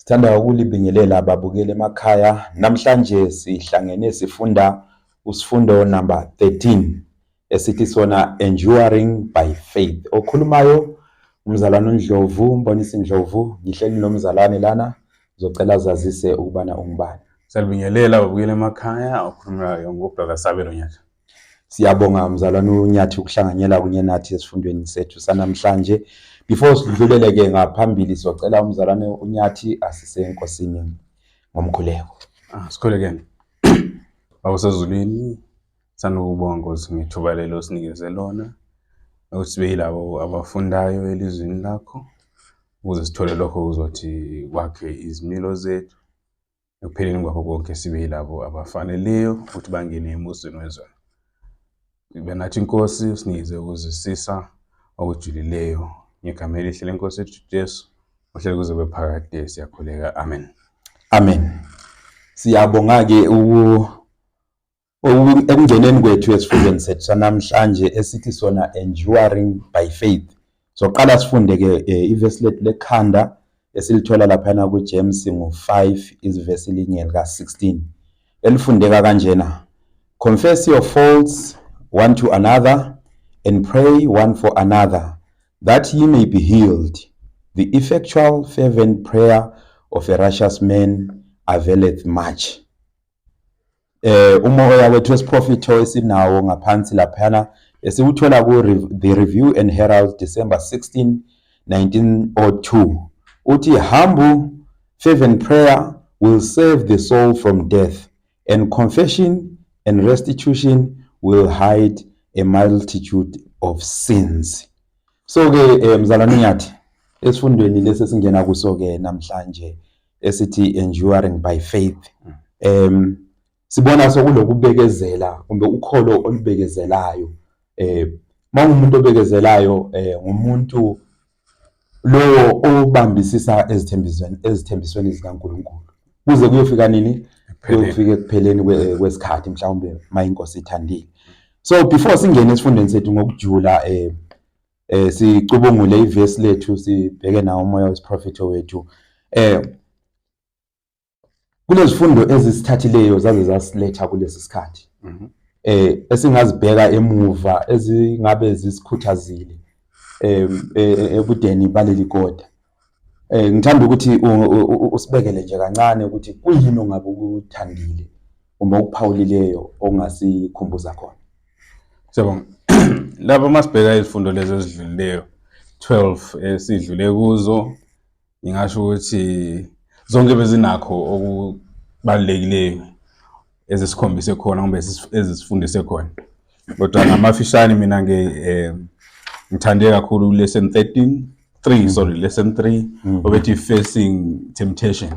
Sithanda ukulibingelela ababukeli emakhaya. Namhlanje sihlangene sifunda usifundo number 13 esithi sona enduring by faith. Okhulumayo umzalwane uNdlovu, Mbonisi Ndlovu. Ngihleli nomzalwane lana, ngizocela zazise ukubana ungubani. Salibingelela ababukeli emakhaya, okhulumayo ngobrother Sabelo Nyathi. Siyabonga umzalwane uNyathi ukuhlanganyela kunye nathi esifundweni sethu sanamhlanje. Before sidlulele ke ngaphambili socela umzalwane uNyathi asise enkosini ngomkhuleko. Sikhulekeni. Awusezulwini sanukubonga Nkosi ngethuba lelo sinikeze lona ukuthi sibe yilabo abafundayo elizwini lakho ukuze sithole lokho uzothi kwakhe izimilo zethu ekupheleni kwakho konke sibe yilabo abafaneleyo ukuthi bangene emuseni wezona. Ibe nathi Nkosi usinikeze ukuzwisisa okujulileyo ngegama elihle leNkosi yethu Jesu ohleli kuze bephakade siyakhuleka. Amen. Amen. Siyabonga ke ekungeneni kwethu esifundweni sethu sanamhlanje esithi sona enduring by faith. Soqala sifunde ke iverse lethu lekhanda esilithola lapha ku James ngo5 iverse linye lika 16. Elifundeka kanjena: Confess your faults one to another and pray one for another that ye may be healed. The effectual fervent prayer of a righteous man availeth much. Umoya wethu wesiprofito esinawo ngaphansi laphana esiwuthola ku The Review and Herald December 16, 1902. Uthi humble fervent prayer will save the soul from death, and confession and restitution will hide a multitude of sins. So ke mzalwane Nyathi, esifundweni lesi singena kuso ke namhlanje esithi enduring by faith, sibona sokulokubekezela kumbe ukholo olubekezelayo. Mawumuntu obekezelayo ngumuntu lowo obambisisa ezithembisweni zikaNkulunkulu kuze kuyofika nini? Kuyofika ekupheleni kwesikhathi mhlawumbe mayinkosi ithandile. So before singene esifundweni sethu ngokujula sicubungule iverse lethu sibheke nawo umoya wesiprofito wethu. Kulezifundo ezisithathileyo zaze zasiletha kulesi sikhathi. Esingazibheka emuva ezingabe zisikhuthazile ebudeni baleli kodwa. Ngithanda ukuthi usibekele nje kancane ukuthi kuyini ongabe ukuthandile uma ukuphawulileyo ongasikhumbuza khona. Siyabonga. Lapha masibheka izifundo lezi ezidlulileyo 12 esidlule kuzo, ngingasho ukuthi zonke bezinakho okubalulekileyo ezisikhombise khona kumbe ezisifundise khona. Kodwa ngamafishane mina ngithande kakhulu lesson 3 obethi facing temptation.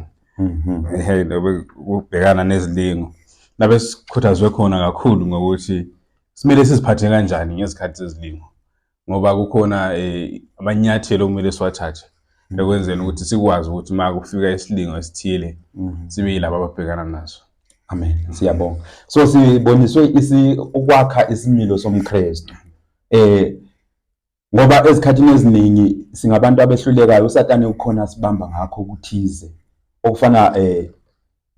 Ubhekana nezilingo. Nabe sikhuthazwe khona kakhulu ngokuthi simele siziphathe kanjani ngezikhathi zezilingo. Ngoba kukhona amanyathelo okumele siwathathe ekwenzeni ukuthi sikwazi ukuthi uma kufika isilingo esithile sibe yilabo ababhekana naso. Amen. Siyabonga. So siboniswe ukwakha isimilo somKristu. Ngoba ezikhathini eziningi singabantu abehlulekayo uSathane ukhona sibamba ngakho ukuthize okufana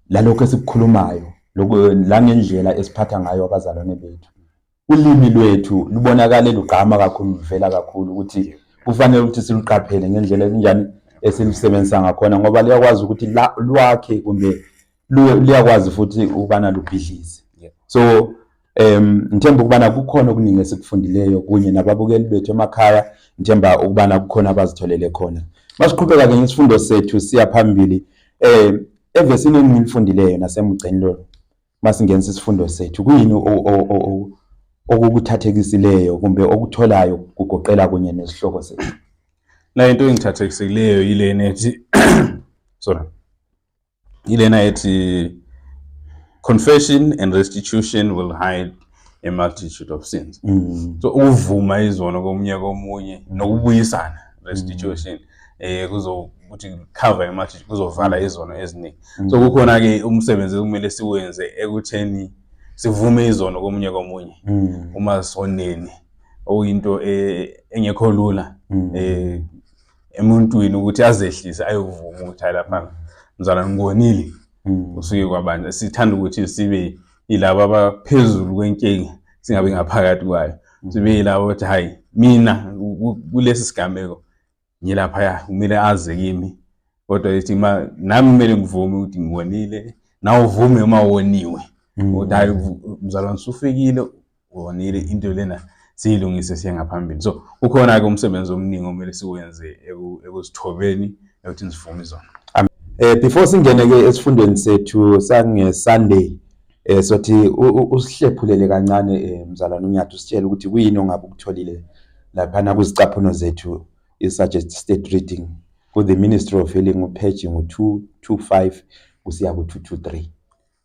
lalokho esikukhulumayo la ngendlela esiphatha ngayo abazalwane bethu. Ulimi lwethu lubonakala lugqama kakhulu, luvela kakhulu ukuthi kufanele ukuthi siluqaphele ngendlela enjani esilisebenzisa ngakhona ngoba liyakwazi ukuthi lwakhe kumbe liyakwazi futhi ukubana lubhidlize. So ngithemba ukubana kukhona okuningi esikufundileyo kunye nababukeli bethu emakhaya, ngithemba ukubana kukhona abazitholele khona. Masiqhubeka ke ngesifundo sethu siya phambili evesini engilifundileyo nasemgceni lo masingenza isifundo sethu kuyini okukuthathekisileyo kumbe okutholayo kugoqela kunye nesihloko sethu. La into engithathekileyo yilena ethi yilena ethi confession and restitution will hide a multitude of sins. So uvuma izono komunye nokubuyisana, restitution kuzokuthi cover imali, kuzovala izono eziningi. So kukhona ke umsebenzi kumele siwenze ekutheni sivume izono komunye uma sonene okuyinto engekho lula emuntwini ukuthi azehlise ayovuma ukuthi hayi lapha mzalwane ngonile usuke kwabanje. Sithanda ukuthi sibe yilabo abaphezulu kwenkinga singabe ngaphakathi kwayo, sibe yilabo ukuthi hayi mina kulesi sigameko ngilapha kumele aze kimi, kodwa yithi nami kumele ngivume ukuthi ngiwonile nawe uvume uma woniwe ukuthi hayi mzalwane usufikile wonile into lena siyilungise siye ngaphambili. So ukhona ke umsebenzi omningi omele siwenze ekusithobeni ukuthi sivume izona. Before singene ke esifundweni sethu sange Sunday sothi usihlephulele kancane mzalwane uNyathi usitshela ukuthi kuyini ongabe ukutholile lapha na kuzicaphuno zethu i-suggested reading ku the Ministry of Healing upage ngo-225 kusiya ku-223.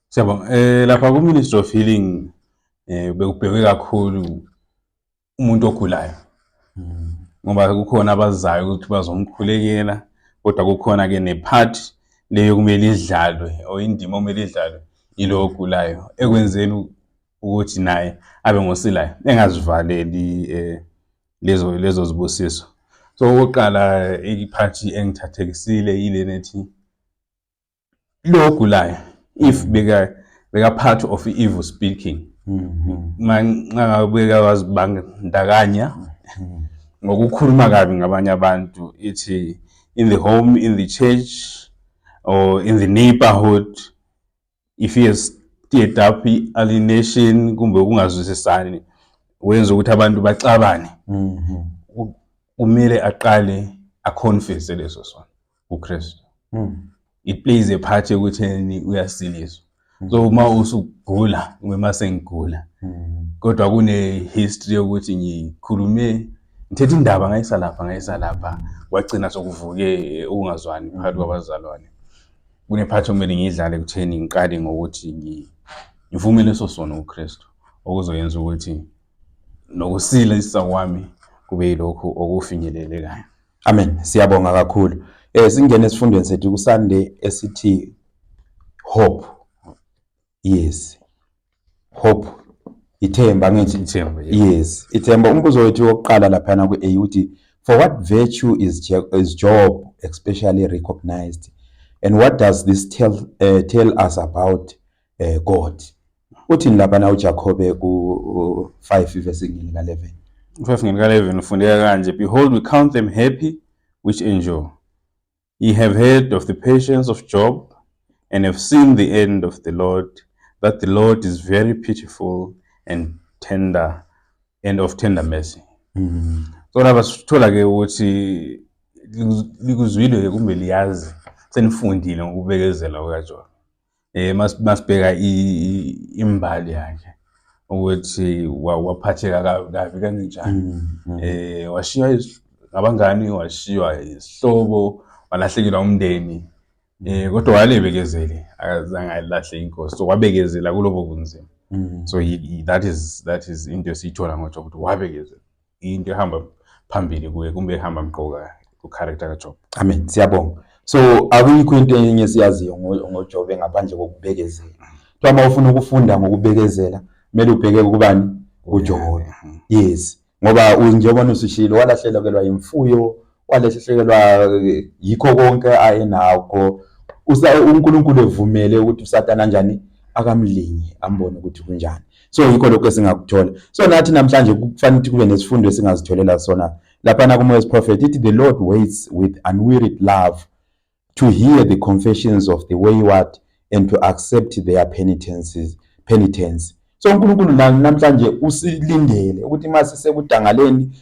Siyabonga. Lapha ku Ministry of Healing bekubhekwe kakhulu umuntu ogulayo, ngoba kukhona abazayo ukuthi bazomkhulekela, kodwa kukhona ke nepart leyo kumele idlalwe o indima omele idlalwe yilo ogulayo ekwenzeni ukuthi naye abe ngosilayo engazivaleli lezo zibusiso. So oqala ipart engithathekisile yile nethi lo ogulayo if beka part of evil speaking mangabeka wazibandakanya ngokukhuluma kabi ngabanye abantu, ithi in the home, in the church or in the neighborhood, if he has stirred up alienation kumbe ukungazwisisani wenza ukuthi abantu baxabane, kumele aqale aconfess leso sona uKristu. It plays a part ekutheni uyasiliswa. So uma usugula kumbe masengigula kodwa kune history yokuthi ngikhulume ngithethe indaba ngayisa lapha wagcina sokuvuke ukungazwani phakathi kwabazalwane, kune part okumele ngidlale ekutheni ngiqale ngokuthi ngivume leso sono uKristu okuzoyenza ukuthi nokusilisa kwami kube yilokho okufinyelelekayo. Amen. Siyabonga kakhulu. Singene esifundweni sethu ku Sunday esithi hope. Yes. Hope. Ithemba ngithi Ithemba. Yes. Ithemba. Umbuzo wethu wokuqala lapha na ku A uthi for what virtue is Job especially recognized, and what does this tell us about God? Uthini lapha na uJakobe ku 5 verse 11. 5:11 ufundeka kanje, behold we count them happy which endure. Ye have heard of the patience of Job and have seen the end of the Lord, that the Lord is very pitiful and tender and of tender mercy. So lapha sithola ke ukuthi likuzwile kumbe liyazi senifundile ngokubekezela kukaJob. Masibheka imbali yakhe ukuthi waphatheka kabi kanjani, washiywa ngabangani, washiywa isihlobo, walahlekelwa umndeni, kodwa walebekezele akazange alahle inkosi, so wabekezela kulobo bunzima. So that is into esithola ngoJob ukuthi wabekezela, into ehamba phambili kuye kumbe ehamba mqoka ku character kaJob. Amen. Siyabonga. So akuyikho into enye siyaziyo ngoJob ngaphandle kokubekezela. Uma ufuna ukufunda ngokubekezela kumele ubheke kubani? kuJob. Yes. Ngoba njengoba usushilo walahlekelwa imfuyo, walahlekelwa yikho konke ayenakho. uNkulunkulu evumele ukuthi uSathane kanjani akamlinye ambone ukuthi kunjani. So yikho lokho esingakuthola. So nathi namhlanje kufanele ukuthi kube nesifundo esingazitholela sona lapha na kuMoses prophet ithi the Lord waits with unwearied love to hear the confessions of the wayward and to accept their penitence. So uNkulunkulu namhlanje usilindele ukuthi mase sekudangaleni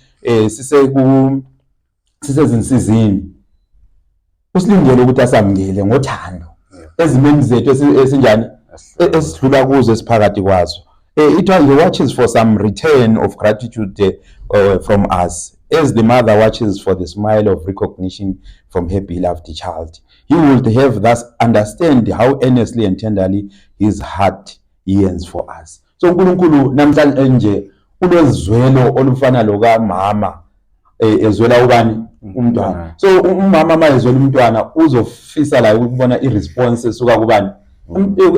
sisezinsizini usilindele ukuthi asamngele ngothando ezimeni zethu esinjani esidlula kuzo esiphakathi kwazo. It watches for some return of gratitude from us, as the mother watches for the smile of recognition from her beloved child. He would have thus understand how earnestly and tenderly his heart yearns for us. So uNkulunkulu namhlanje nje ulozwelo olufana lokamama ezwela ubani umntwana. So umama mayezwela umntwana uzofisa la ukubona iresponse esuka kubani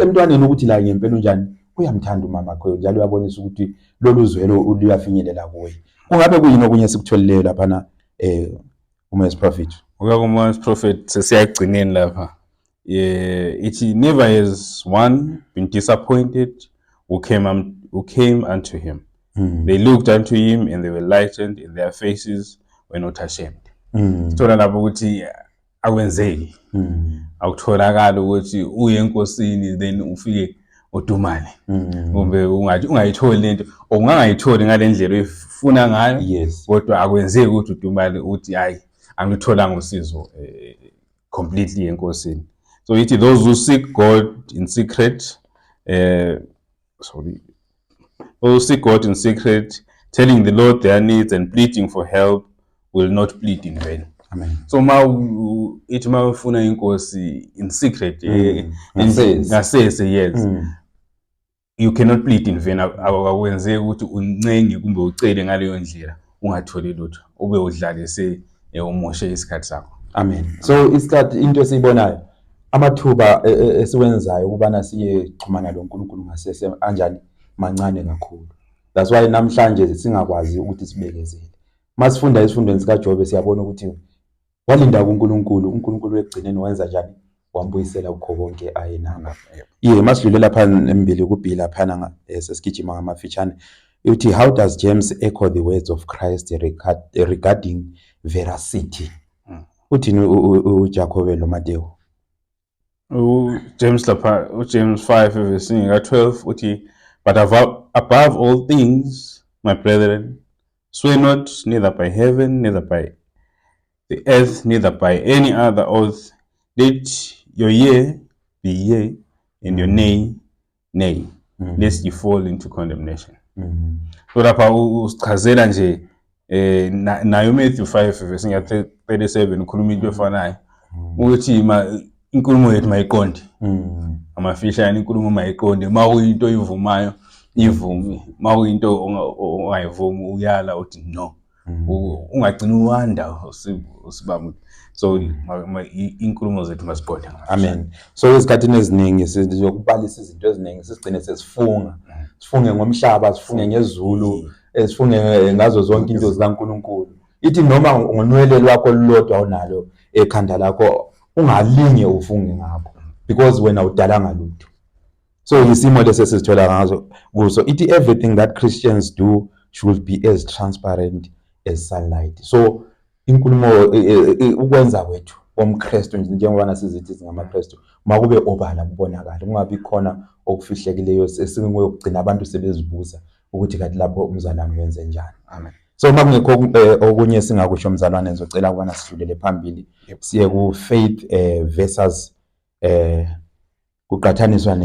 emntwaneni ukuthi la ngempela unjani uyamthanda umama wakhe njalo uyabonisa ukuthi lolu zwelo luyafinyelela kuye. Kungabe kuyini okunye sikutholile lapha na uMass Prophet. uMass Prophet sesiyagcineni lapha. Ithi never has one been disappointed who came unto him. They looked unto him and they were lightened, and their faces were not ashamed. Sithola lapho ukuthi akwenzeki. Akutholakala ukuthi uye enkosini then ufike odumane. Kumbe ungayitholi lento, ungangayitholi ngalendlela oyifuna ngayo, kodwa akwenzeki ukuthi udumane uthi hayi angitholanga usizo completely enkosini. So it is those who seek God in secret, those who seek God in secret, telling the Lord their needs and pleading for help, will not plead in vain. Amen. So ma ufuna inkosi in secret, ngasese, yes, you cannot plead in vain. Akwenzeki ukuthi uncenge kumbe ucele ngaleyo ndlela ungatholi lutho ube udlalise umoshe isikhathi sakho. Amen. So isikhathi into esiyibonayo amathuba esiwenzayo ukubana siye xhumana loNkulunkulu ngasese kanjani mancane kakhulu. That's why namhlanje singakwazi ukuthi sibekezele. Masifunda isifundweni sika Jobe siyabona ukuthi walinda kuNkulunkulu, uNkulunkulu wegcineni wenza njani? Wambuyisela ukho konke ayenanga. Masidlulela phana embili kubhila phana sesigijima ngamafitshane. Uthi how does James echo the words of Christ regarding veracity? Uthini uJacobe lo Mateo? James 5 verse 12 uthi, but above all things, my brethren, swear not neither by heaven, neither by the earth, neither by any other oath. Let your yea be yea, and your nay, nay, lest you fall into condemnation. So lapha usichazela nje nayo Matthew 5 verse 37 ukhuluma into efanayo ukuthi inkulumo yethu mayiqonde, amafishane inkulumo mayiqonde, mawuyinto oyivumayo ivume, mawuyinto ongayivumi uyala uthi no, ungagcina uwanda usibamba. So inkulumo zethu masiqonde. Amen. So isikhathini eziningi sizokubalisa izinto eziningi sisigcine sesifunga, sifunge ngomhlaba, sifunge ngezulu, sifunge ngazo zonke into zikaNkulunkulu. Ithi noma ngonwele lwakho lolodwa onalo ekhanda lakho ungalinge ufunge ngakho because wena udalanga lutho. So isimo lesesithola ngazo kuso ithi everything that Christians do should be as transparent as sunlight. So inkulumo ukwenza kwethu omKristu njengoba sizithi singamaKristu makube obala kubonakala, kungabi khona okufihlekileyo esingokugcina abantu sebezibuza ukuthi kathi lapho umzalwane wenze njani. Amen. So makungekho okunye singakusho umzalwane ngizocela ukubana sidlulele phambili siye ku faith versus kuqhathaniswa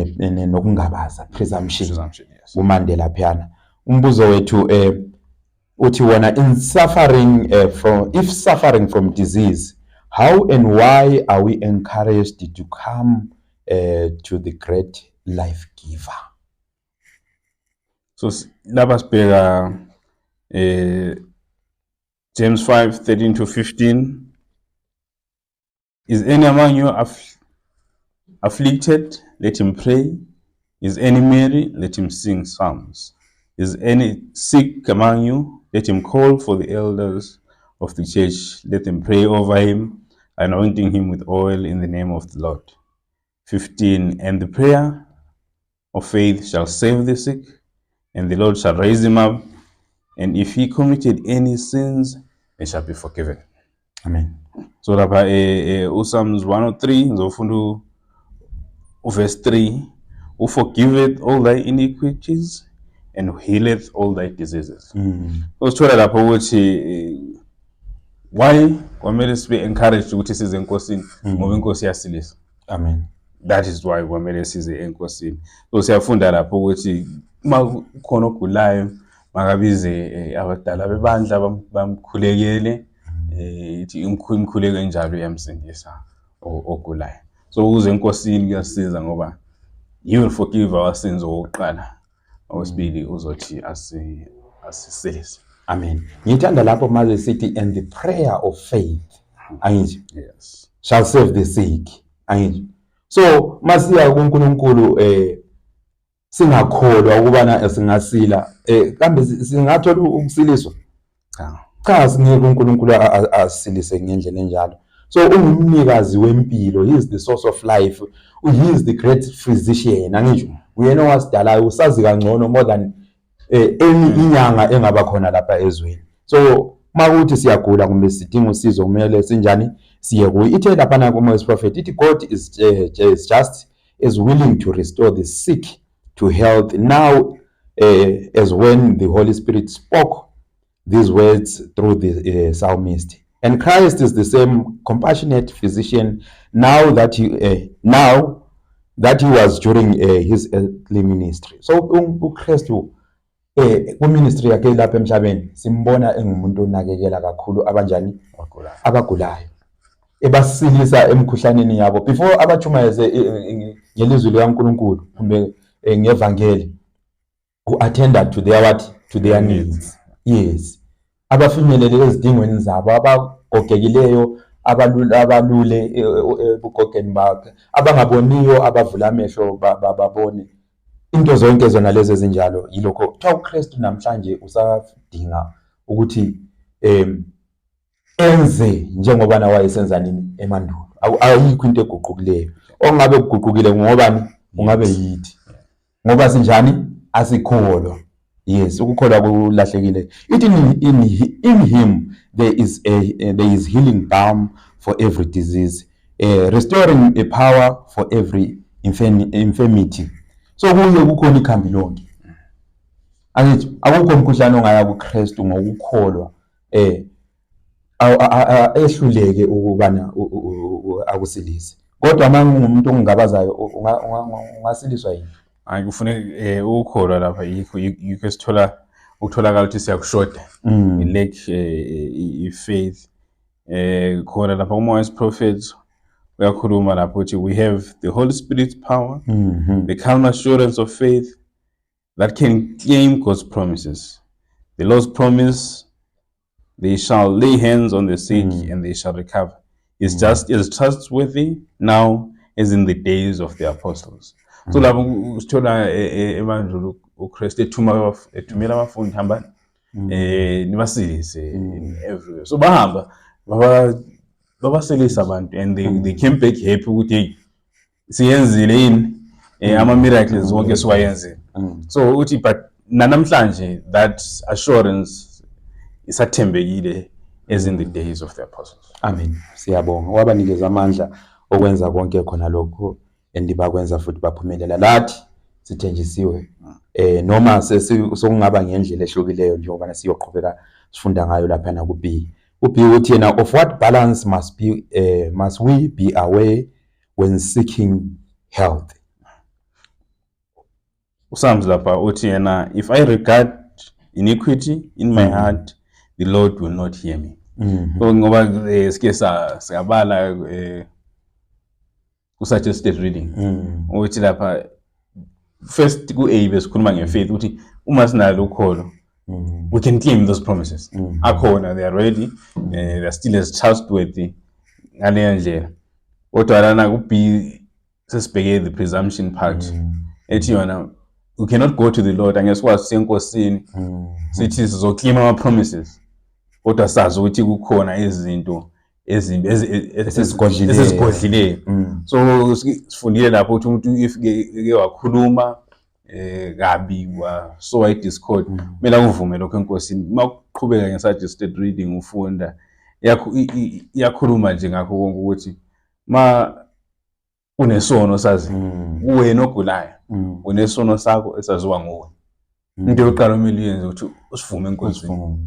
nokungabaza, presumption. uMandela phana umbuzo wethu uthi wona in suffering if suffering from disease, how and why are we encouraged to come to the great life giver? So lapha sibheka James 5:13-15. Is any among you afflicted? Let him pray. Is any merry? Let him sing psalms. Is any sick among you? Let him call for the elders of the church. Let them pray over him, anointing him with oil in the name of the Lord. 15. And the prayer of faith shall save the sick, and the Lord shall raise him up. And if he committed any sins, they shall be forgiven. Amen. So lapha Psalms 103 ngizofunda verse 3, who forgiveth all thy iniquities and healeth all thy diseases. Usithola lapho ukuthi why kwamele sibe encouraged ukuthi size enkosini ngoba inkosi iyasilisa. Amen. That is why kwamele size enkosini. So siyafunda lapho ukuthi uma ukhona ogulayo makabize abadala bebandla bamkhulekele, ithi imkhuleko enjalo iyamsindisa ogulayo. So uze enkosini kuyasiza ngoba he will forgive our sins oqala, okwesibili uzothi asisilise. Amen. Ngithanda lapho maze sithi and the prayer of faith, angithi, yes, shall save the sick, angithi. So masiya kuNkulunkulu singakholwa ukubana singasila kambe singathola ukusiliswa. Cha, singeke uNkulunkulu asilise ngendlela enjalo. So ungumnikazi wempilo, he is the source of life, he is the great physician. Angisho uyena owasidalayo, usazi kangcono more than inyanga engaba khona lapha ezweni. So makuthi siyagula kumbe sidinga usizo kumele sinjani siye kuye. Ithe lapha na kuMoses prophet ithi God is just as willing to restore the sick to health now as when the Holy Spirit spoke these words through the psalmist. And Christ is the same compassionate physician now that he was during his earthly ministry. So uKristu ku-ministry yakhe lapha emhlabeni simbona engumuntu onakekela kakhulu abanjani abagulayo, ebasilisa emkhuhlaneni yabo before abachumayeze ngelizwi likaNkulunkulu kumbe ngevangeli, ku-attenda to their needs. Yes, abafinyelele ezidingweni zabo, abagogekileyo, abalule ebugogeni bakhe, abangaboniyo abavula amehlo babone. Into zonke zona lezi ezinjalo yilokho kuthiwa uKristu namhlanje usadinga ukuthi enze njengoba nawe wayesenza nini emandulo. Ayikho into eguqukileyo. Ongabe kuguqukile ngobani? Ungabe yithi. Ngoba sinjani? Asikholwa. Yes, ukukholwa kulahlekile. It in him there is healing balm for every disease, restoring a power for every infirmity. So kuye kukhona ikhambi lonke. Angithi akukho umkhuhlane ongaya kuKristu ngokukholwa ehluleke ukubana akusilise. Kodwa mangumuntu ongabazayo ungasiliswa yini? Hayi kufuneka ukukholwa lapha yikho esithola ukutholakala ukuthi siyakushoda. Lack faith. Khona lapha uMoses prophet uyakhuluma lapho ukuthi we have the Holy Spirit's power, the calm assurance of faith that can claim God's promises. The Lord's promise, they shall lay hands on the sick and they shall recover. It's just as trustworthy now as in the days of the apostles. So lapho usithola emandulo uKristu ethumela abafundi hambani nibasilise everywhere. So bahamba babasilisa abantu and they came back happy ukuthi hey siyenzile yini ama miracles wonke siwayenzile. So uthi but namhlanje that assurance isathembekile as in the days of the apostles. Amen. Siyabonga wabanikeza amandla okwenza konke khona lokho endibakwenza futhi baphumelela lathi sithenjisiwe noma sokungaba ngendlela ehlukileyo njengoba siyoqhubeka sifunda ngayo lapha na kuB. uB uthi yena of what balance must we be aware when seeking health. Psalms lapha uthi yena if I regard iniquity in my heart the Lord will not hear me. So ngoba sike siyabala ku-suggested reading uthi lapha first ku-A besikhuluma ngefaith uthi uma sinalo ukholo we can claim those promises. Akhona, they are ready, they are still as trustworthy ngaleyo ndlela. Kodwa lana kuB sesibheke the presumption part ethi yona we cannot go to the Lord angesikwazi senkosini sithi sizoclaim ama promises kodwa sazi ukuthi kukhona izinto ezimbi esesigodlileyo. So sifundile lapho ukuthi umuntu ifike wakhuluma kabi so discord kumele akuvume lokho enkosini. Makuqhubeka nge-suggested reading ufunda yakhuluma nje ngakho konke ukuthi ma unesono sazi wena ogulayo unesono sakho esaziwa nguwe. Into yokuqala omele uyenze ukuthi usivume enkosini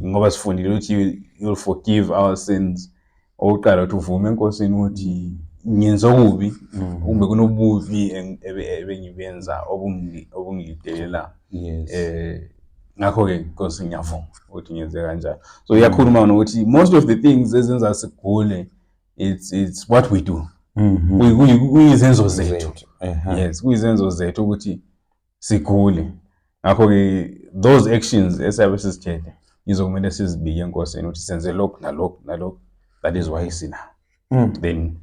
ngoba sifundile ukuthi you'll forgive our sins. Oqala ukuthi uvume enkosini ukuthi ngenza okubi kumbe kunobubi ebengibenza obungilidelela. Ngakho ke inkosi ngiyavuma ukuthi ngenze kanjalo. So iyakhuluma ukuthi most of the things ezenza sigule it's what we do. Kuyizenzo zethu. Yes, kuyizenzo zethu ukuthi sigule. Ngakho ke those actions esabe sizithethe izokumele sizibike enkosini ukuthi senze lokho nalokho. That is why sina. Then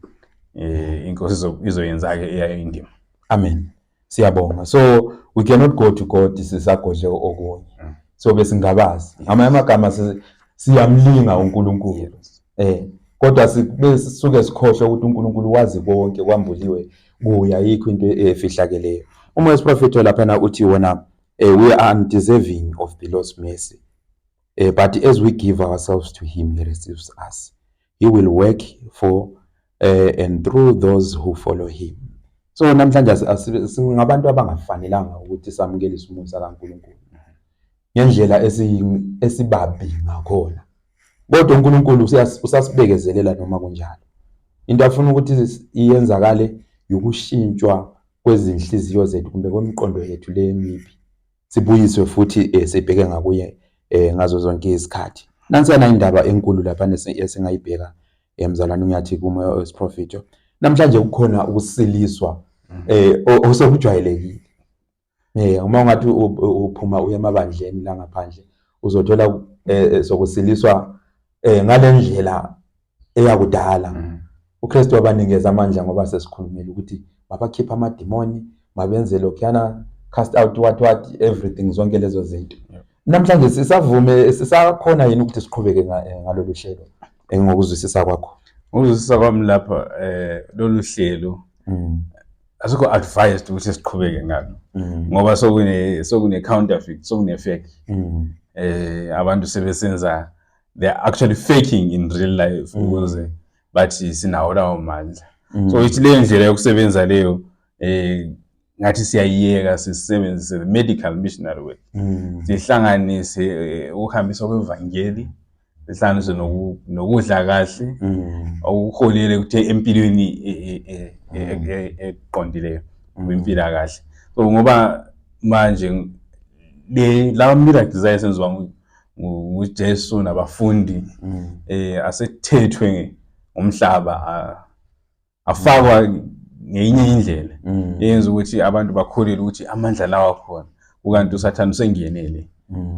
inkosi izoyenza ke eyayo indima. Amen. Siyabonga. So we cannot go to God sisagodle okunye. So besingabazi. Amanye amagama siyamlinga uNkulunkulu. Kodwa sisuke sikhohle ukuthi uNkulunkulu wazi konke kwambuliwe kuya yikho into efihlakeleyo. Umoya wesiprofethi lapha uthi wona we are undeserving of the Lord's mercy. But as we give ourselves to him, he receives us. He will work for and through those who follow him. So namhlanje singabantu abangafanelanga ukuthi samukele isimusa kaNkulunkulu ngendlela esibabi ngakhona. Kodwa uNkulunkulu usasibekezelela noma kunjalo. Into afuna ukuthi iyenzakale yokushintshwa kwezinhliziyo zethu kumbe kwemiqondo yethu lemibi. Sibuyiswe futhi sibheke ngakuye ngazo zonke izikhathi. Nansiyana indaba enkulu lapha esingayibheka emzalwane unyathi kumoya wesiprofethi. Namhlanje kukhona ukusiliswa osekujwayelekile. Uma ungathi uphuma uye emabandleni la ngaphandle uzothola sokusiliswa ngalendlela eyakudala. uKristu wabanikeza amandla ngoba sesikhulumile ukuthi mabakhipha amadimoni, mabenze lokhuyana, cast out what everything, zonke lezo zinto. Namhlanje sisakhona yini ukuthi siqhubeke ngalolu hlelo ngokuzwisisa kwakho? Ukuzwisisa kwami lapha lolu hlelo asikho advised ukuthi siqhubeke ngalo ngoba sokune counterfeit, sokune fake. Abantu sebesenza, they are actually faking in real life ukuze bathi sinawo lawo mandla. So ithi le ndlela yokusebenza leyo ngathi siyayiyeka, sisebenzise the medical missionary way. Sihlanganise ukuhambisa kwevangeli, sihlanganise nokudla kahle okuholele ukuthi empilweni eqondileyo, impilo kahle. So ngoba manje la miracles ayesenziwa nguJesu nabafundi asethethwe umhlaba afakwa ngenye indlela yenza ukuthi abantu bakholele ukuthi amandla lawa khona, ukanti uSathane usengenele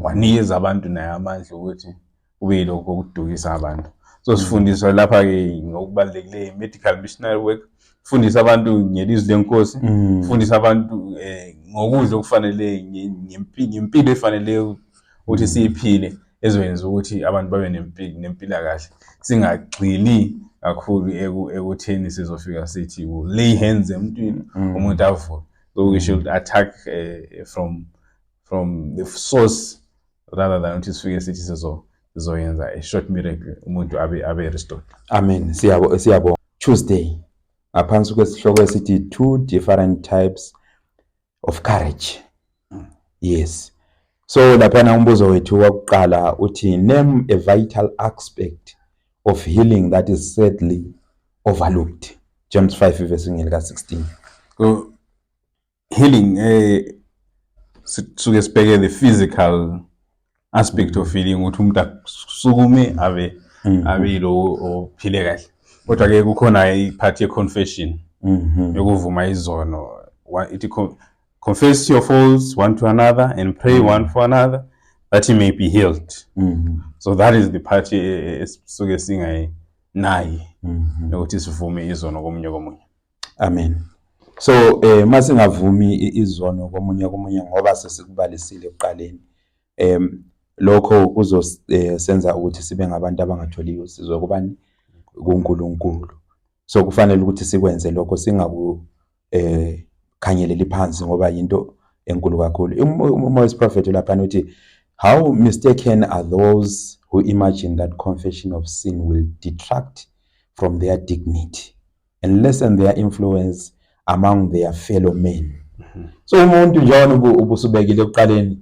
wanikeza abantu naye amandla ukuthi kube lokho okudukisa abantu. So sifundiswa lapha ke ngokubalekile medical missionary work, fundisa abantu ngelizwi lenkosi, fundisa abantu ngokudla okufanele, ngempilo efanele ukuthi siyiphile ezoyenza ukuthi abantu babe nempilo kahle, singagxili kakhulu ekutheni sizofika sithi lay hands emntwini umuntu avuke. So we should attack from the source rather than ukuthi sifike sithi sizoyenza a short miracle umuntu abe restored. Amen. Siyabo. Tuesday aphansi kwesihloko esithi 2 different types of courage. Yes. So lapha umbuzo wethu wokuqala uthi name a vital aspect of healing that is sadly overlooked. James 5 verse 16. So healing suke sibheke the physical aspect of healing ukuthi umuntu asukume abe lo ophile kahle. Kodwa ke kukhona ipart ye confession yokuvuma izono. It confess your faults one to another and pray one for another that he may be healed. So that is the part suke singayi nayi ukuthi sivume izono komunye. Amen. So masingavumi izono komunye ngoba sesikubalisile ekuqaleni, lokho kuzosenza ukuthi sibe ngabantu abangatholi usizo kubani? kuNkulunkulu. So kufanele ukuthi sikwenze lokho singaku khanyelela phansi ngoba into enkulu kakhulu. Umoya wesiprofethi lapha uthi how mistaken are those who imagine that confession of sin will detract from their dignity and lessen their influence among their fellow men. So umuntu njalo ubusubekile ekuqaleni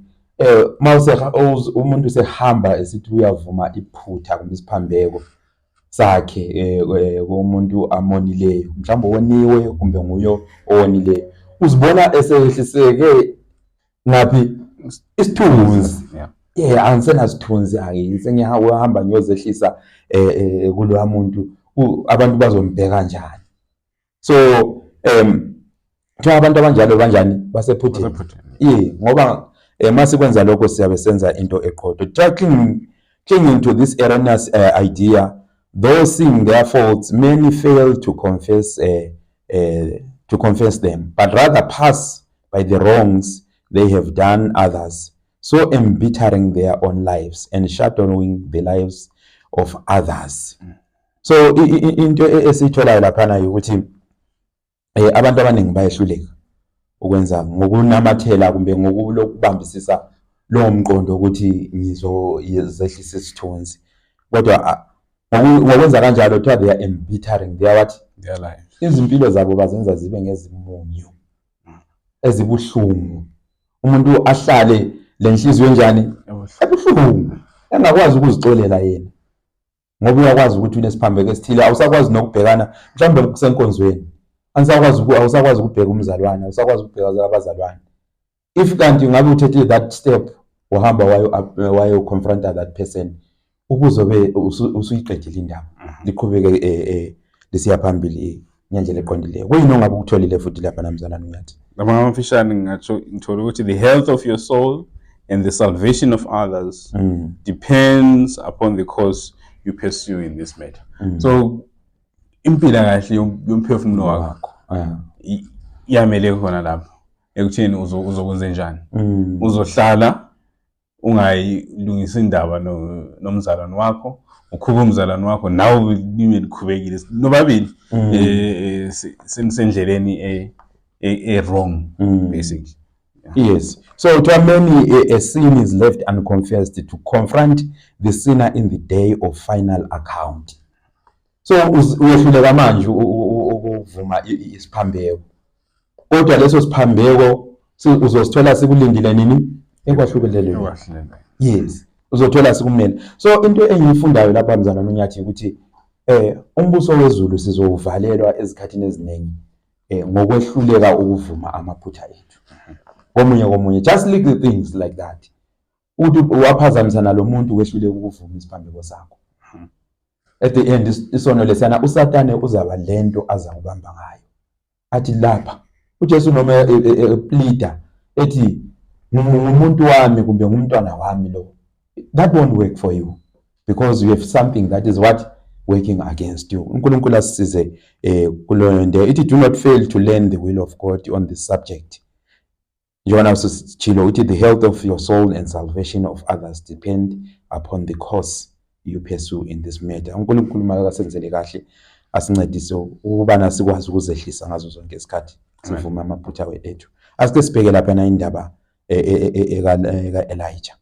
mawuse umuntu sehamba esithi uyavuma iphutha kumbe isiphambeko sakhe komuntu amonileyo, mhlawumbe woniwe kumbe nguyo owonileyo, uzibona esehliseke ngapi isithunzi. Ansena sithunzi sengihamba ngiyozehlisa kulo muntu, abantu bazombheka kanjani. So abantu abanjalo kanjani basephutheni. Ngoba masikwenza lokho siyabe senza into eqotho. Clinging to this erroneous idea, though seeing their faults, many fail to confess them, but rather pass by the wrongs they have done others so embittering their own lives and shadowing the lives of others. So into esiyitholayo laphana ukuthi abantu abaningi bayehluleka ukwenza ngokunamathela kumbe ngokulokubambisisa lo mqondo ukuthi ngizozehlisa isithunzi, kodwa ngokwenza kanjalo kuthiwa they are embittering their life. Izimpilo zabo bazenza zibe ngezimunyu ezibuhlungu, umuntu ahlale lenhliziyo enjani ebuhlungu, engakwazi ukuzicolela yena ngoba uyakwazi ukuthi unesiphambeko esithile, awusakwazi nokubhekana mhlawumbe kusenkonzweni, awusakwazi ukubheka umzalwane, awusakwazi ukubheka abazalwane. If kanti ngabe uthethe that step uhamba wayo confronta that person, ukuzobe usuyiqedile indaba liqhubeke lisiya phambili ngendlela eqondileyo. Kuyini ongabe ukutholile futhi lapha namzalwane Nyathi? Ngamafishane ngithola ukuthi the health of your soul and the salvation of others depends upon the course you pursue in this matter. So impila kahle yomphefumulo wakho iyamele khona lapho ekutheni uzokwenza njani. Uzohlala ungayilungisa indaba nomzalwane wakho, ukhuba umzalwane wakho nawe libe likhubekile nobabili sendleleni wrong basically. Yes. So to many, a sin is left unconfessed to confront the sinner in the day of final account. So uyehluleka manje ukuvuma isiphambeko, kodwa leso siphambeko uzosithola sikulindile nini ekwahlukeleleni. Yes, uzothola sikumnene. So into engiyifundayo lapha mzana noNyathi ukuthi umbuso wezulu sizowuvalelwa ezikhathini eziningi ngokwehluleka ukuvuma amaphutha ethu. Komunye just little things like that. Uthi waphazamisana lo muntu wehluleka ukuvuma isiphambeko sakho. At the end isono lesana uSathane uzaba lento azakubamba ngayo. Athi lapha uJesu noma pleader ethi ngumuntu wami kumbe ngumntwana wami lo. That won't work for you because you have something that is working against you. uNkulunkulu asisize kulo nto ithi do not fail to learn the will of God on this subject. John usitshilo uthi the health of your soul and salvation of others depend upon the course you pursue in this matter. uNkulunkulu makasenzele kahle asincedise ukubana sikwazi ukuzehlisa ngazo zonke isikhathi sivuma amaphutha ethu. Asike sibheke lapha na indaba eka Elijah.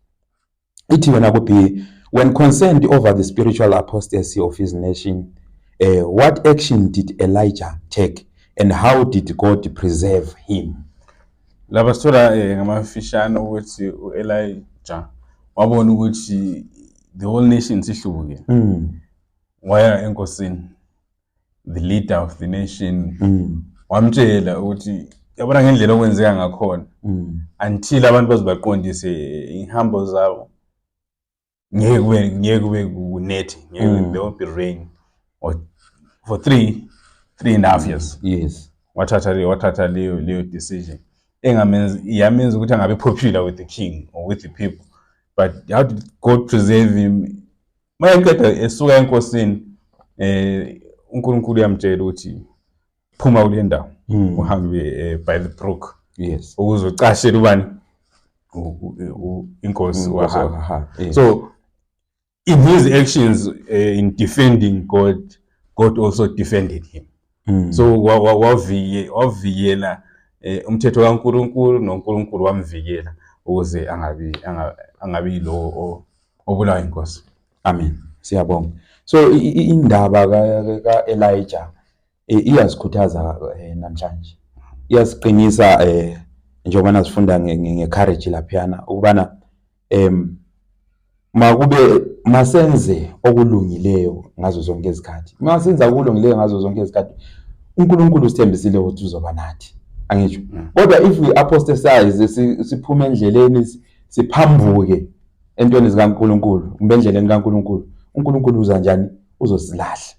Ithi wena kubi when concerned over the spiritual apostasy of his nation, what action did Elijah take and how did God preserve him? Lapha sithola ngamafishane ukuthi uElijah wabona ukuthi the whole nation sihlubuke. Waya enkosini, the leader of the nation, wamtshela ukuthi yabona ngendlela okwenzeka ngakhona until abantu bazibaqondise inhambo zabo ngeke kube kunethi, ngeke there won't be rain for 3.5 years. Yes. Wathatha leyo decision yamenza ukuthi angabe popular with the king or with the people, but how did God preserve him? Mayekade esuka enkosini uNkulunkulu yamtshela ukuthi phuma kule ndawo uhambe by the brook. Yes. Ukuzocashela ubani inkosi wakho. So in his actions in defending God also defended him. So wavikela umthetho kaNkulunkulu noNkulunkulu wamvikela ukuze angabi lo obulawa inkosi. Amen. Siyabonga. So indaba kaElijah iyasikhuthaza namhlanje. Iyasiqinisa njengoba nasifunda ngecourage laphana ukubana masenze okulungileyo ngazo zonke izikhathi. Masenza okulungileyo ngazo zonke izikhathi uNkulunkulu usithembisile ukuthi uzoba nathi. Angitsho. Kodwa if we apostatize siphuma endleleni siphambuke entweni zikaNkulunkulu, kumbe endleleni kaNkulunkulu, uNkulunkulu uza njani? Uzosilahla.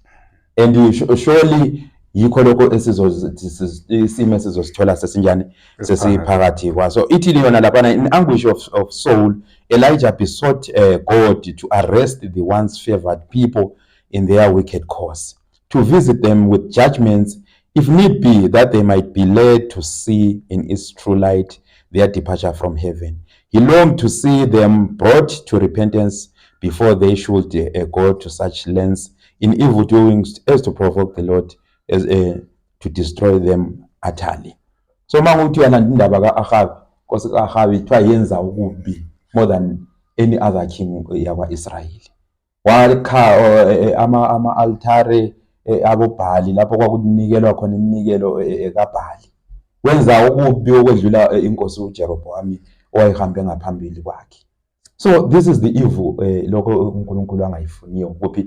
And surely yikho lokho isimo esizosithola sesinjani sesiphakathi kwaso. Ithi yona lapha in anguish of soul Elijah besought God to arrest the once favored people in their wicked course, to visit them with judgments if need be, that they might be led to see in its true light their departure from heaven. He longed to see them brought to repentance before they should go to such lengths in evil doings as to provoke the Lord as to destroy them utterly. So manguthi uyalanda indaba ka-Ahabi, Nkosi ka-Ahabi ithiwa yenza ukubi more than any other king yakwa-Israyeli. Wakha ama-altare aboBhali lapho kwakunikelwa khona iminikelo kaBhali. Wenza ukubi okwedlula inkosi uJeroboam owayehambe ngaphambili kwakhe. So this is the evil lokho uNkulunkulu angayifuniyo kuphi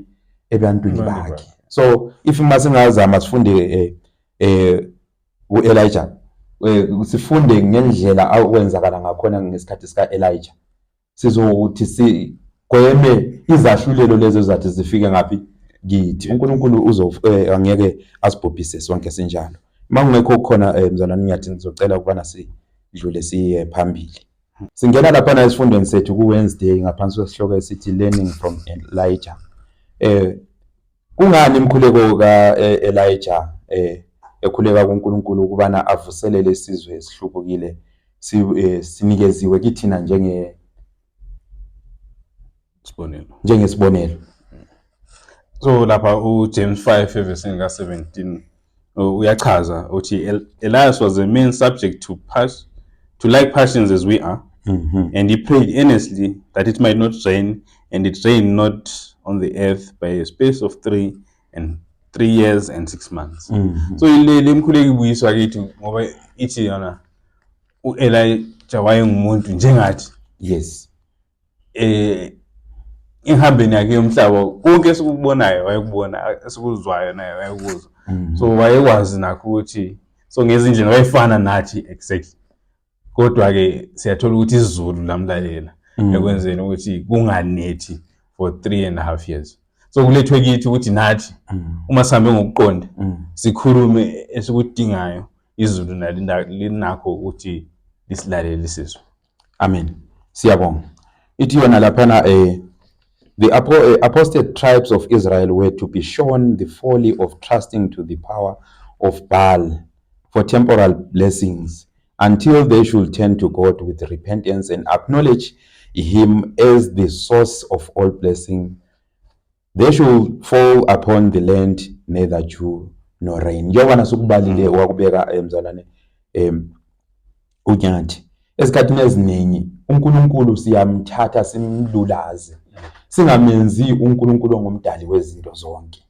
ebantwini bakhe. So if masingazama sifunde uElijah, sifunde ngendlela akwenzakala ngakhona ngesikhathi sika Elijah, sizokuthi sigweme izahlulelo lezo zathi zifike ngaphi kithi. uNkulunkulu angeke asibhubhise sonke sinjalo. Mangekho khona mzalwane ngiyathi ngizocela ukubana sidlule siye phambili. Singena lapha esifundweni sethu ku Wednesday ngaphansi kwesihloko esithi learning from Elijah. Kungani imkhuleko ka Elijah ekhuleka kuNkulunkulu ukubana avuselele isizwe esihlukukile sinikeziwe kithina njengesibonelo. So lapha uJames 5 verse 17 uyachaza uthi Elias was a man subject to like passions as we are, and he prayed earnestly that it might not rain, and it rained not on the earth by a space of 3 years and 6 months. So ile mkhuleki ibuyiswa kithi ngoba ithi yona uElijah wayengumuntu njengathi. Yes. Ihambeni yakhe yomhlaba konke esikubonayo wayekubona, esikuzwayo naye wayekuzwa. So wayekwazi nakho ukuthi so ngezindlela wayefana nathi exactly. Kodwa ke siyathola ukuthi izulu lamlalela ekwenzeni ukuthi kunganethi for 3.5 years. So kulethwe kithi ukuthi nathi uma sihambe ngokuqonda sikhulume esikudingayo izulu nalinakho ukuthi lisilalele isizwe. Amen. Siyabonga. Ithi yona laphana the apostate tribes of Israel were to be shown the folly of trusting to the power of Baal for temporal blessings until they should turn to God with repentance and acknowledge him as the source of all blessing. They should fall upon the land neither dew nor rain. Njengoba sikubalile wakubeka mzalwane uNyathi, esikhathini eziningi uNkulunkulu siyamthatha simlulaze, singamenzi uNkulunkulu ongumdali wezinto zonke.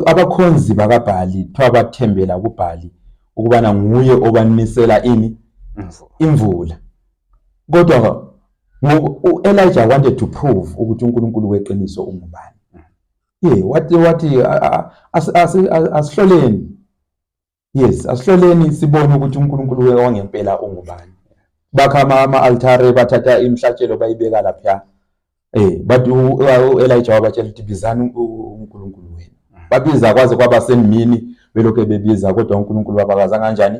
Abakhonzi bakaBhali bathembela kuBhali ukubana nguye obanisela imvula. Kodwa uElijah wanted to prove ukuthi uNkulunkulu weqiniso ungubani. Wathi asihloleni. Yes, asihloleni sibone ukuthi uNkulunkulu wangempela ungubani. Bakha ama-altare bathatha imihlatshelo bayibeka lapha. But uElijah wabatshela ukuthi bizani uNkulunkulu wenu. Babiza kwaze kwaba semini belokho bebiza kodwa uNkulunkulu wabakaza kanjani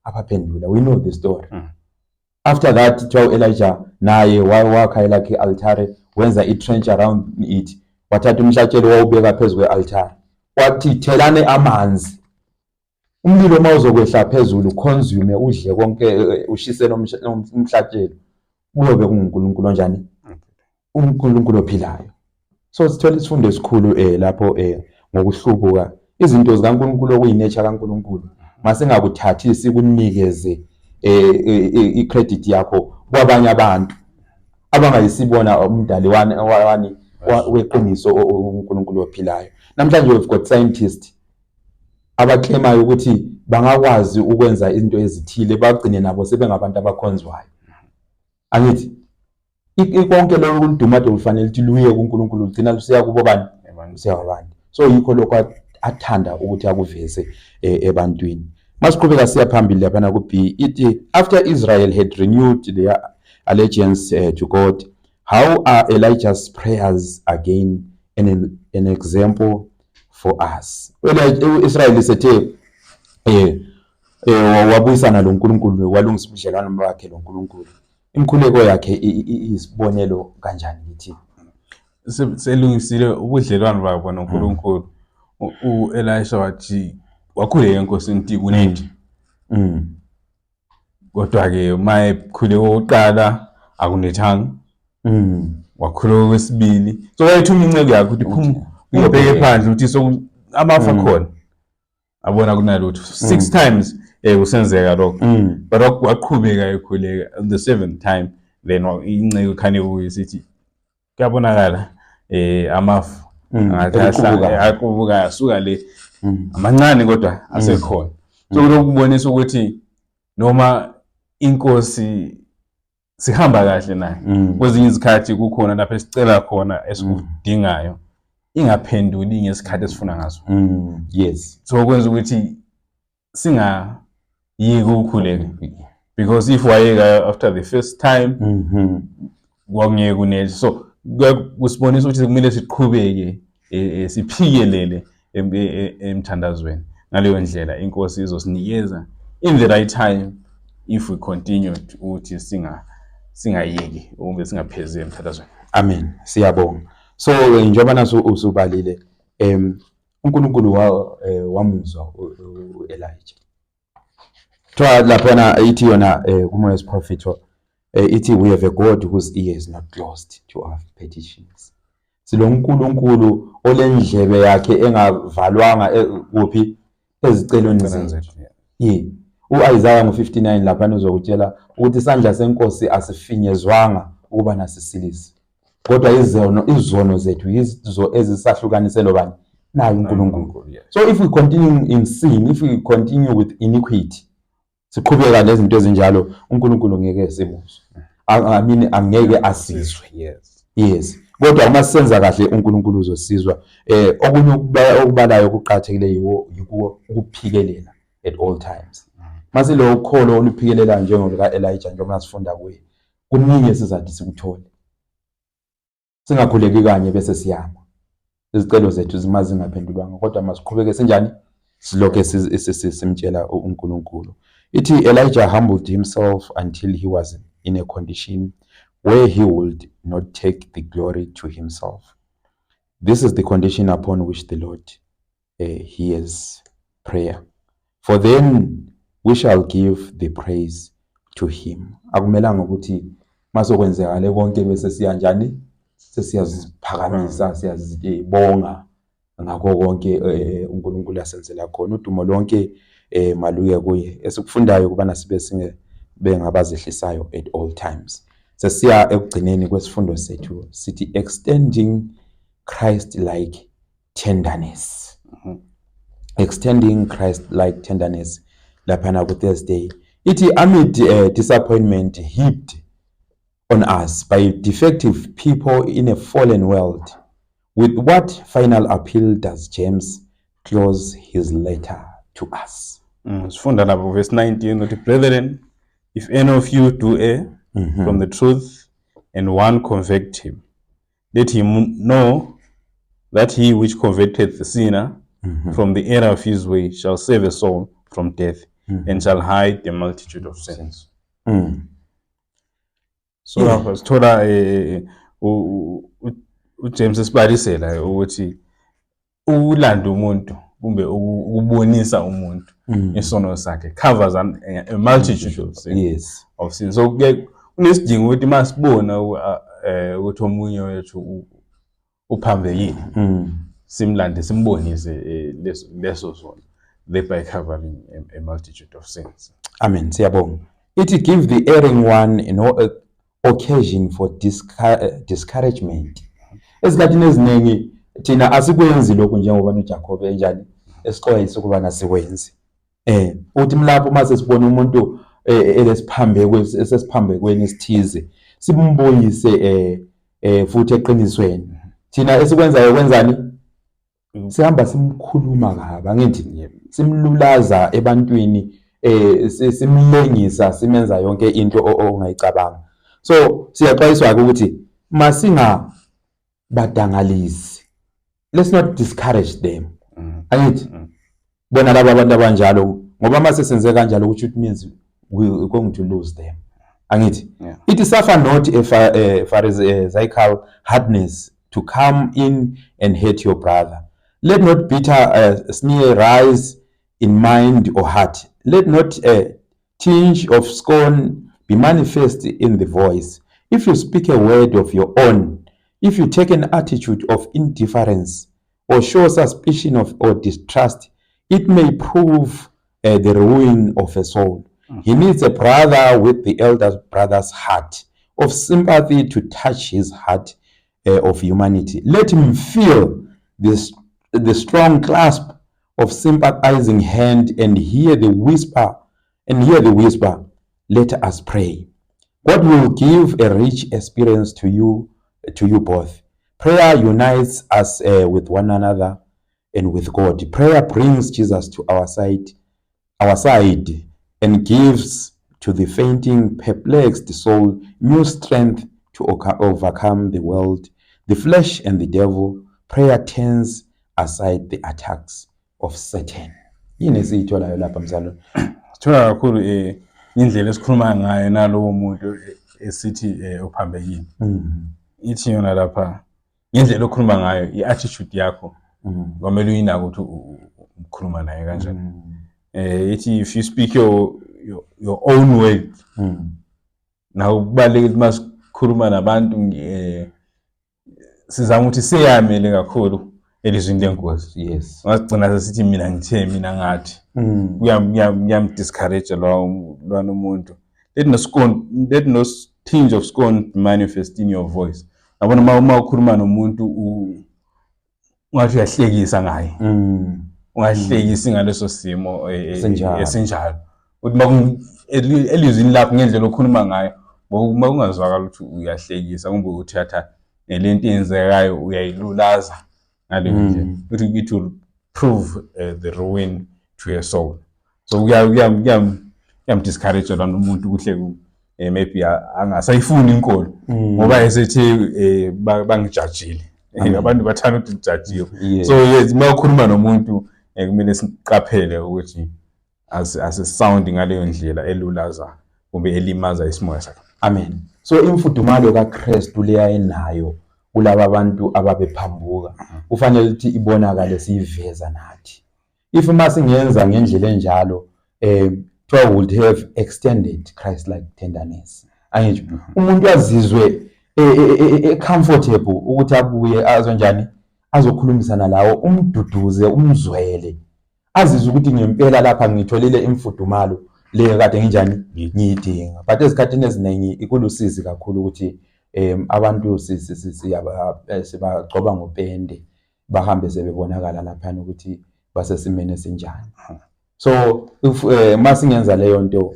abaphendula. We know the story. After that uElijah naye wakha elakhe altare, wenza i-trench around it, wathatha umhlatshelo wawubeka phezu kwe-altare, wathi thelane amanzi, umlilo mawuzokwehla phezulu consume udle konke ushisele umhlatshelo, kuyobe kunguNkulunkulu onjani, uNkulunkulu ophilayo. So sithola isifundo esikhulu lapho ngokuhlubuka izinto zikaNkulunkulu okuyinecha kaNkulunkulu masengakuthathi sikunikeze i-credit yakho kwabanye abantu abangayisibona umdali wani weqiniso uNkulunkulu ophilayo. Namhlanje we've got scientists abaclaimayo ukuthi bangakwazi ukwenza izinto ezithile bagcine nabo sebengabantu abakhonzwayo. Angithi ikonke lokho udumade ufanele ukuthi luye kuNkulunkulu ugcina lusiya kubo bani siyabantu. So yikho lokho athanda ukuthi akuveze ebantwini. Masiqhubeka siya phambili lapha ku B, ithi after Israel had renewed their allegiance to God, how are Elijah's prayers again an example for us? Israel sethe wabuyisana loNkulunkulu, walungisa ubudlelwano bakhe loNkulunkulu. Imkhuleko yakhe isibonelo kanjani kithi? Selungisile ubudlelwano babo noNkulunkulu. uElisha wathi wakhuleka enkosini ukuthi kunendi. kodwa ke maye khule oqala akunethanga wakhuleka kwesibili so wayethuma inceke yakhe ukuthi phuma uyobheka phandle ukuthi so amafa khona abona kunalutho 6 times kusenzeka lokho but waqhubeka ekhuleka the 7th time then inceke khane uyisithi kuyabonakala amafa ngathi aqubuka yasuka le amancane kodwa asekhona so lokubonisa ukuthi noma inkosi sihamba kahle naye kwezinye izikhathi kukhona lapho esicela khona esikudingayo ingaphenduli ngesikhathi esifuna ngaso yes so kwenza ukuthi singayiki ukukhuleka because if wayeka after the first time kwangeke kunele so kusibonisa ukuthi kumele siqhubeke siphikelele emthandazweni ngaleyo ndlela inkosi izosinikeza in the right time if we continue ukuthi singayeki ube singaphezeli emthandazweni. Amen, siyabonga. So njengoba naso usubalile uNkulunkulu wamuzwa uElijah. Thola lapha ithi yona kumoya wesiprophet ithi we have a God whose ear is not closed to our petitions. Silo uNkulunkulu olendlebe yakhe engavalwanga kuphi ezicelweni zethu. uIsaiah ngo59 lapha uzokutshela ukuthi isandla senkosi asifinyezwanga ukuba nasisilise. Kodwa izono zethu yizo ezisahlukaniselo bani nayo uNkulunkulu. So if we continue in sin, if we continue with iniquity, siqhubeka lezinto ezinjalo uNkulunkulu ngeke simuzwe. Angeke asizwe. Yes. Kodwa uma sisenza kahle uNkulunkulu uzosizwa. Okunye okubalayo okuqhathekile yiwo ukuphikelela at all times. Mase lo ukholo oluphikelela njengolika Elijah njengoba sifunda kuye. Kuningi esizathi sikuthole. Singakhuleki kanye bese siyama. Izicelo zethu zingaphendulwanga kodwa masiqhubeke senjani? Silokho simtshela uNkulunkulu. Ithi Elijah humbled himself until he was in a condition where he would not take the glory to himself. This is the condition upon which the Lord hears prayer. For then we shall give the praise to him. Akumelanga ukuthi masokwenzekale konke bese siyanjani sesiyaziphakamisa siyazibonga ngakho konke uNkulunkulu asenzela khona udumo lonke maluye kuye esikufundayo kubana sibe ngabazehlisayo at all times. Sesiya ekugcineni kwesifundo sethu sithi extending Christ like tenderness. Extending Christ like tenderness lapha ku Thursday. Ithi amid disappointment heaped on us by defective people in a fallen world, with what final appeal does James close his letter to us? Sifunda lapho verse 19 uthi brethren, if any of you do err from the truth and one convict him, let him know that he which convicteth the sinner from the error of his way shall save a soul from death and shall hide the multitude of sins. So lapho sithola uJames esibalisela ukuthi ulanda umuntu kumbe ukubonisa umuntu isono sakhe covers a multitude of sins. Yes. Of sins. So kunesidingo ukuthi masibona ukuthi omunye wethu uphambekile simlande simbonise leso sono, thereby covering a multitude of sins. Amen. Siyabonga. It give the erring one no occasion for discouragement. Esikhathini eziningi thina asikwenzi lokho njengoba noJacob enjani esixwayisa ukuba nasikwenzi. Uthi mlapho mase sibona umuntu esesiphambekweni esithize simbonise futhi eqinisweni. Thina esikwenzayo kwenzani? Sihamba simkhuluma kabi, angithi simlulaza ebantwini simlengisa simenza yonke into ongayicabanga. So siyaxwayiswa ukuthi masinga badangalisi. Let's not discourage them. Angithi bona laba abantu abanjalo ngoba mase senze kanjalo ukuthi it means we're going to lose them. Angithi it suffer not a pharisaical hardness to come in and hate your brother. Let not bitter sneer rise in mind or heart. Let not tinge of scorn be manifest in the voice. If you speak a word of your own, if you take an attitude of indifference or show suspicion of or distrust, it may prove the ruin of a soul. He needs a brother with the elder brother's heart of sympathy to touch his heart of humanity. Let him feel the strong clasp of sympathizing hand and hear the whisper. Let us pray. God will give a rich experience to you both. Prayer unites us with one another and with God. Prayer brings Jesus to our side, and gives to the fainting, perplexed soul new strength to overcome the world, the flesh, and the devil. Prayer turns aside the attacks of Satan. Yini esiyitholayo lapha mzalwane? Sithola kakhulu indlela esikhuluma ngayo nalowo muntu esithi uphambekile. Ithi yona lapha indlela okhuluma ngayo, i-attitude yakho kwamele uyinake ukuthi ukhuluma naye kanjani. Ithi if you speak your own word, na ukubaleka masikhuluma nabantu sizama ukuthi seyamele kakhulu elizweni lenkosi. Yes. Wasigcina sesithi mina ngithe mina ngathi. Discourage lwana umuntu. Let no tinge of scorn manifest in your voice. Yabona uma ukhuluma nomuntu ungathi uyahlekisa ngaye. Ungahlekisi ngaleso simo esinjalo. Uthi elizweni lapho ngendlela okhuluma ngayo, uma ungazwakala ukuthi uyahlekisa kumbe uthatha lento enzekayo uyayilulaza ngaleyo ndlela. It will prove the ruin to your soul. So discourage lana umuntu kuhle maybe angasayifuni inkolo ngoba esethi bangijudgile. Abantu bathanda ukuthi ujajiwe. So yes, uma ukhuluma nomuntu kumele siqaphele ukuthi ase-sound ngaleyo ndlela elulaza kumbe elimaza isimoya sakhe. Amen. So imfudumalo kaKristu leya enayo kulaba abantu ababephambuka kufanele ukuthi ibonakale siyiveza nathi. If masingenza ngendlela enjalo, we would have extended Christ-like tenderness. Angisho umuntu azizwe comfortable ukuthi abuye azonjani azokhulumisana lawo, umduduze, umzwele, azizwe ukuthi ngempela lapha ngitholile imfudumalo le kade nginjani ngiyidinga. But ezikhathini eziningi ikulusizi kakhulu ukuthi abantu sibagcoba ngopende bahambe sebebonakala lapha ukuthi basesimene esinjani. So if masingenza leyo nto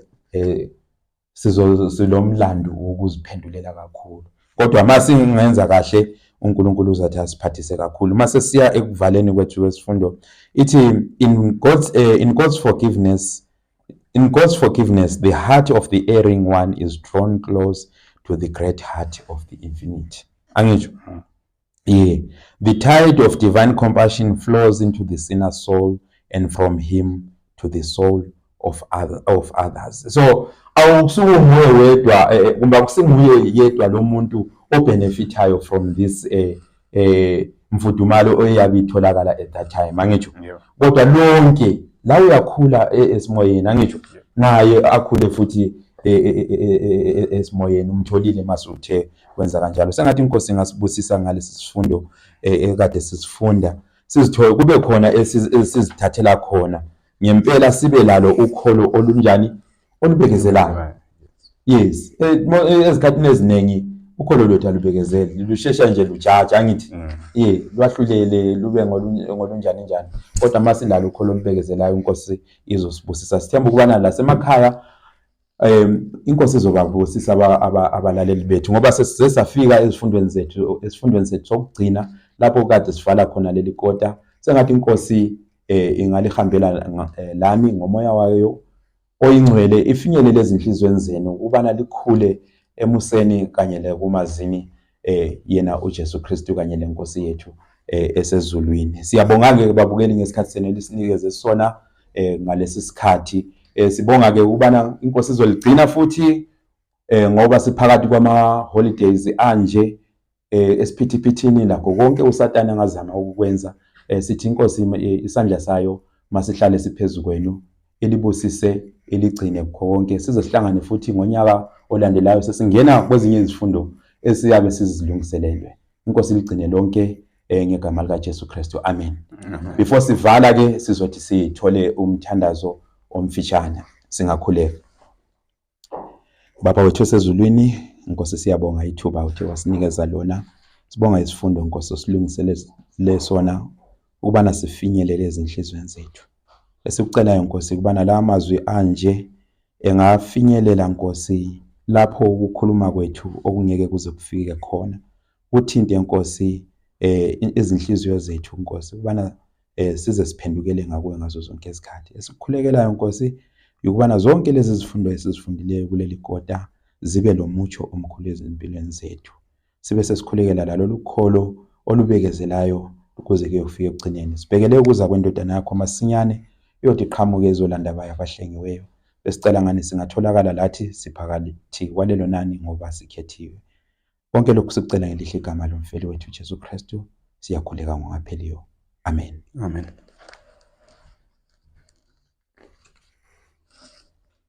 silomlando ukuziphendulela kakhulu. Kodwa masingenza kahle uNkulunkulu uzathi asiphathise kakhulu. Mase siya ekuvaleni kwethu wesifundo ithi in God's forgiveness the heart of the erring one is drawn close to the great heart of the infinite. Angisho? Yeah. The tide of divine compassion flows into the sinner's soul and from him to the soul of others. So awusuke nguwe wedwa kumbe akusinguye yedwa lo muntu obenefitayo from this mfudumalo oyabe itholakala at that time. Angitsho? Kodwa lonke la uyakhula esimoyeni, angitsho? Naye akhule futhi esimoyeni, umtholile masuthe kwenza kanjalo. Sengathi inkosi ngasibusisa ngalesi sifundo ekade sisifunda, sizithole kube khona esizithathela khona ngempela sibe lalo ukholo olunjani olubekezelayo. Yes, ezikhathini eziningi ukholo lwethu alubekezeli, lushesha nje lujaja, angithi lwahlulele lube ngolunjani njani. Kodwa masilalo ukholo olubekezelayo inkosi izosibusisa. Sithemba ukubana la semakhaya inkosi izobabusisa abalaleli bethu ngoba sesafika esifundweni sethu sokugcina lapho kade sivala khona leli kota. Sengathi inkosi ingalihambela lami ngomoya wayo oyingcwele ifinyelele ezinhlizweni zenu ubana likhule emuseni kanye lekumazini yena uJesu Kristu kanye lenkosi yethu esezulwini. Siyabonga ke babukeli ngesikhathi senu lisinikeze sona ngalesi sikhathi. Sibonga ke ubana inkosi izoligcina futhi ngoba siphakathi kwama holidays anje esiphithipithini lakho konke uSathane angazama ukukwenza. Sithi inkosi isandla sayo masihlale siphezulu kwenu elibusise eligcine kukho konke, size sihlangane futhi ngonyaka olandelayo sesingena kwezinye izifundo esiyabe sizilungiselelwe. Inkosi ligcine lonke ngegama lika Jesu Kristu. Amen. Before sivala ke sizothi sithole umthandazo omfishana singakhuleka. Baba wethu osezulwini, Nkosi siyabonga ithuba uthi wasinikeza lona. Sibonga isifundo Nkosi osilungiselele sona ukubana sifinyelele ezinhlizweni zethu. Esikucelayo Nkosi ukubana la mazwi anje engafinyelela Nkosi lapho ukukhuluma kwethu okungeke kuze kufike khona. Uthinte Nkosi izinhliziyo zethu Nkosi ukubana size siphendukele ngakuwe ngazo zonke izikhathi. Esikhulekelayo Nkosi ukubana zonke lezi zifundo esizifundileyo kuleli kota zibe lomutsho omkhulu ezimpilweni zethu. Sibe sesikhulekela lalolu kholo olubekezelayo ukuze kuyofika ekugcineni. Sibhekele ukuza kwendodana yakho masinyane yothi qhamuke ezolanda abahlengiweyo. Besicela ngani singatholakala lathi siphakathi kwalelo nani ngoba sikhethiwe. Konke lokhu sikucela ngelihle igama lomfeli wethu Jesu Kristu. Siyakhuleka ngokupheliyo. Amen. Amen.